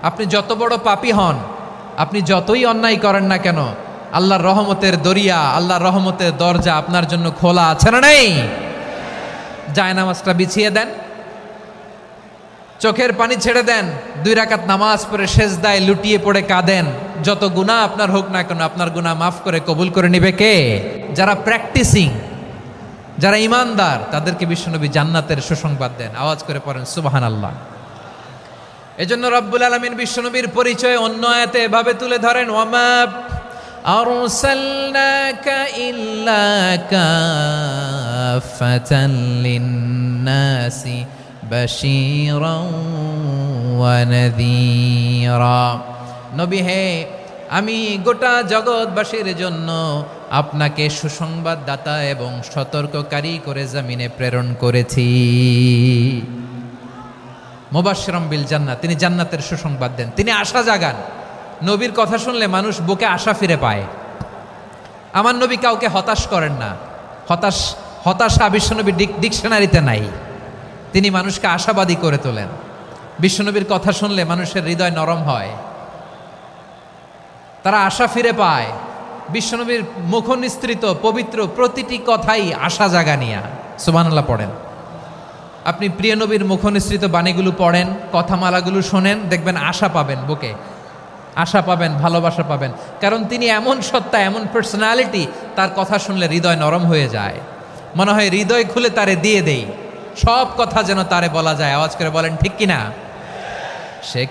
আপনি যত বড় পাপী হন, আপনি যতই অন্যায় করেন না কেন, আল্লাহর রহমতের দরিয়া, আল্লাহর রহমতের দরজা আপনার জন্য খোলা আছে না নেই? জায়নামাজটা বিছিয়ে দেন, চোখের পানি ছেড়ে দেন, 2 রাকাত নামাজ পড়ে সেজদায় লুটিয়ে পড়ে কাঁদেন। যত গুনাহ আপনার হোক না কেন, আপনার গুনাহ মাফ করে কবুল করে নিবে কে? যারা প্র্যাকটিসিং, যারা ইমানদার, তাদেরকে বিশ্বনবী জান্নাতের সুসংবাদ দেন। আওয়াজ করে পড়েন সুবহানাল্লাহ। এজন্য রব্বুল আলামিন বিশ্বনবীর পরিচয় অন্য আয়াতে এভাবে তুলে ধরেন, ওয়ামা আরসালনাকা ইল্লা কাফাতান লিন্নাসি বাশীরাও ওয়া নাযীরা। নবী হে, আমি গোটা জগৎবাসীর জন্য আপনাকে সুসংবাদদাতা এবং সতর্ককারী করে জমিনে প্রেরণ করেছি। মুবাশশিরাম বিল জান্নাত, তিনি জান্নাতের সুসংবাদ দেন, তিনি আশা জাগান। নবীর কথা শুনলে মানুষ বুকে আশা ফিরে পায়। আমার নবী কাউকে হতাশ করেন না। হতাশা বিশ্বনবীর ডিকশনারিতে নাই। তিনি মানুষকে আশাবাদী করে তোলেন। বিশ্বনবীর কথা শুনলে মানুষের হৃদয় নরম হয়, তারা আশা ফিরে পায়। বিশ্বনবীর মুখ নিঃসৃত পবিত্র প্রতিটি কথাই আশা জাগানিয়া। সুবহানাল্লাহ পড়েন। আপনি প্রিয় নবীর মুখ নিঃসৃত বাণীগুলো পড়েন, কথামালাগুলো শোনেন, দেখবেন আশা পাবেন, বুকে আশা পাবেন, ভালোবাসা পাবেন। কারণ তিনি এমন সত্তা, এমন পার্সোনালিটি, তার কথা শুনলে হৃদয় নরম হয়ে যায়। মনে হয় হৃদয় খুলে তারে দিয়ে দেই, সব কথা যেন তারে বলা যায়। আওয়াজ করে বলেন ঠিক কিনা? সে